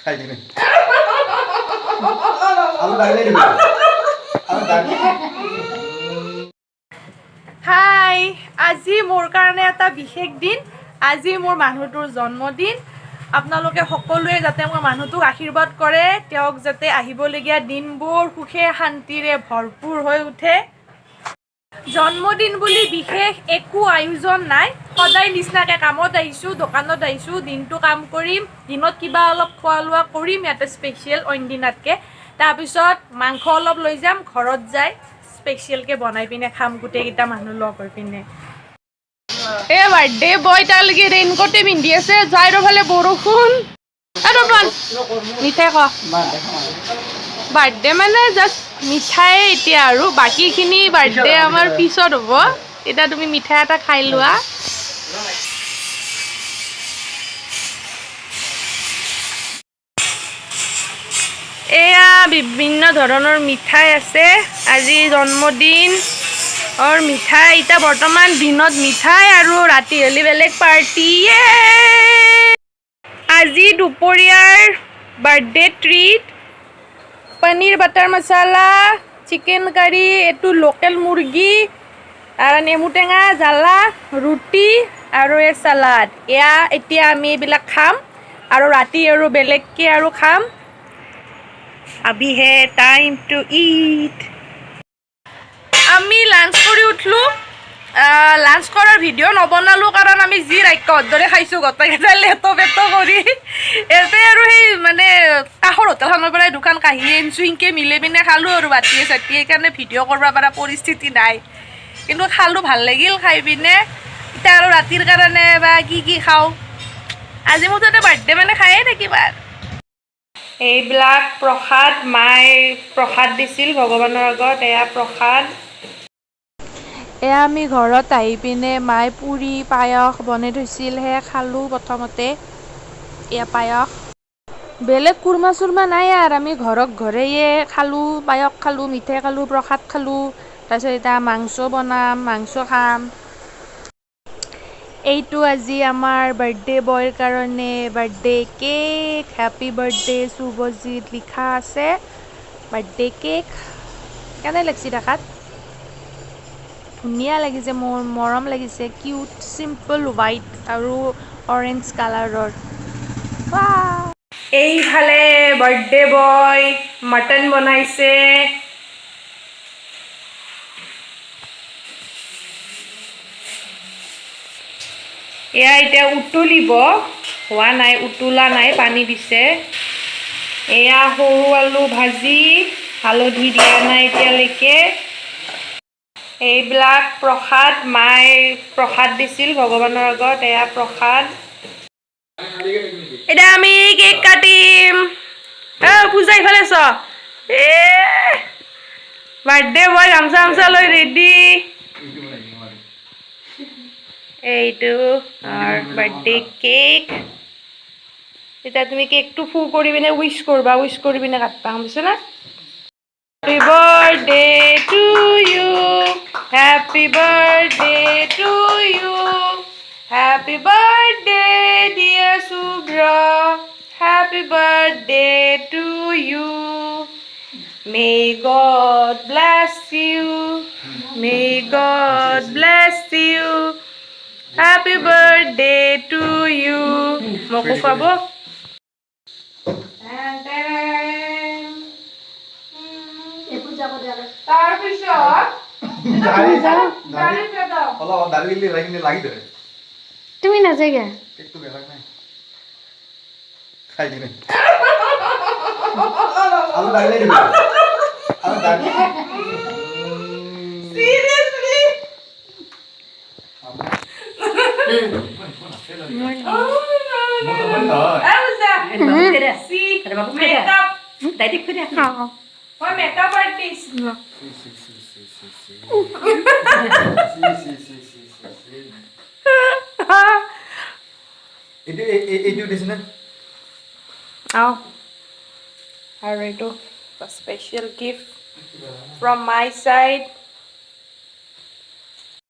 খাই দিনে আমি ডাকলে দিব আমি ডাক হাই আজি মোৰ কাৰণে এটা বিশেষ দিন আজি মোৰ মানুহটোৰ জন্মদিন আপোনালোকে সকলোৱে যাতে মোৰ মানুহটোক আশীৰ্বাদ কৰে তেওঁক যাতে আহিবলগীয়া দিনবোৰ সুখে শান্তিৰে ভৰপূৰ হৈ উঠে জন্মদিন বুলি বিশেষ একো আয়োজন নাই সদায় নিচিনাকৈ কামত আহিছোঁ দোকানত আহিছোঁ দিনটো কাম কৰিম দিনত কিবা অলপ খোৱা লোৱা কৰিম ইয়াতে স্পেচিয়েল অইন দিনাতকৈ তাৰপিছত মাংস অলপ লৈ যাম ঘৰত যাই স্পেচিয়েলকৈ বনাই পিনে খাম গোটেইকেইটা মানুহ লগ হৈ পিনে এ বাৰ্থডে বয় তালৈকে ৰেইনকোটে পিন্ধি আছে যাই ৰ'ফালে বৰষুণ মিঠাই ক বাৰ্থডে মানে জাষ্ট মিঠাই এতিয়া আৰু বাকীখিনি বাৰ্থডে আমাৰ পিছত হ'ব এতিয়া তুমি মিঠাই এটা খাই লোৱা এয়া বিভিন্ন ধৰণৰ মিঠাই আছে আজি জন্মদিন और मिठाई इतना बर्तमान दिनत मिठाई और राति हली बेलेग पार्टी আজি दुपरियार बर्थडे ट्रीट पनीर बटर मसाला चिकेन करी एटू लोकल मुर्गी और नेमु टेঙা জ্বালা रुटी और ये सलाद या एतिया आमी एबिला खाम और राति और बेलेगके और खाम अभी है टाइम टू ईट আমি লাঞ্চ কৰি উঠলো লাঞ্চ কৰাৰ ভিডিঅ' নবনালোঁ কাৰণ আমি যি ৰাক্ষসৰ দৰে খাইছোঁ গোটেইকেইটাই লেতো পেটো কৰি এতে আৰু সেই মানে কাষৰ হোটেলখনৰ পৰাই দোকান কাঢ়ি আনিছোঁ সিনকে মিলাই পিনে খালোঁ আৰু বাতিয়ে চাতিয়ে সেইকাৰণে ভিডিঅ' কৰিব পৰা পৰিস্থিতি নাই কিন্তু খালোঁ ভাল লাগিল খাই পিনে এতিয়া আৰু ৰাতিৰ কাৰণে বা কি খাওঁ আজি মুঠতে বাৰ্থডে মানে খায়ে থাকিবা এইবিলাক প্ৰসাদ মায়ে প্ৰসাদ দিছিল ভগৱানৰ আগত এয়া প্ৰসাদ এয়া আমি ঘৰত আহি পিনে মায়ে পুৰি পায়স বনাই থৈছিল সেয়া খালোঁ প্ৰথমতে এয়া পায়স বেলেগ কুৰ্মা চুৰমা নাই আৰু আমি ঘৰে খালোঁ পায়স খালোঁ মিঠাই খালোঁ প্ৰসাদ খালোঁ তাৰপিছত এতিয়া মাংস বনাম মাংস খাম এইটো আজি আমাৰ বাৰ্থডে বয়ৰ কাৰণে birthday cake happy birthday Subhajit লিখা আছে বাৰ্থডে কেক কেনে লাগিছে দেখাত ধুনীয়া লাগিছে মোৰ মৰম লাগিছে কিউট চিম্পল হোৱাইট আৰু অৰেঞ্জ কালাৰৰ এইফালে বাৰ্থডে বয় মটন বনাইছে এয়া এতিয়া উতলিব হোৱা নাই উতলা নাই পানী দিছে এয়া সৰু আলু ভাজি হালধি দিয়া নাই এতিয়ালৈকে এইবিলাক প্ৰসাদ মায়ে প্ৰসাদ দিছিল ভগৱানৰ আগত এয়া প্ৰসাদ এতিয়া আমি কেক কাটিম পূজা ইফালে চ বাৰ্থডে বয় গামচা লৈ ৰেডি এইটো আৰু বাৰ্থডে কেক এতিয়া তুমি কেকটো ফু কৰি পিনে উইচ কৰি পিনে কাটবা বুজিছা না Happy birthday to you. Happy birthday to you. Happy birthday dear Subra. Happy birthday to you. May God bless you. May God bless you. Happy birthday to you. Moko khabo. তুমি নাযায়গা খাই দিনে আমি ডাকলে দিব আমি ডাক Seriously? Makeup artist. Itu di sini. Oh, I read a special gift from my side.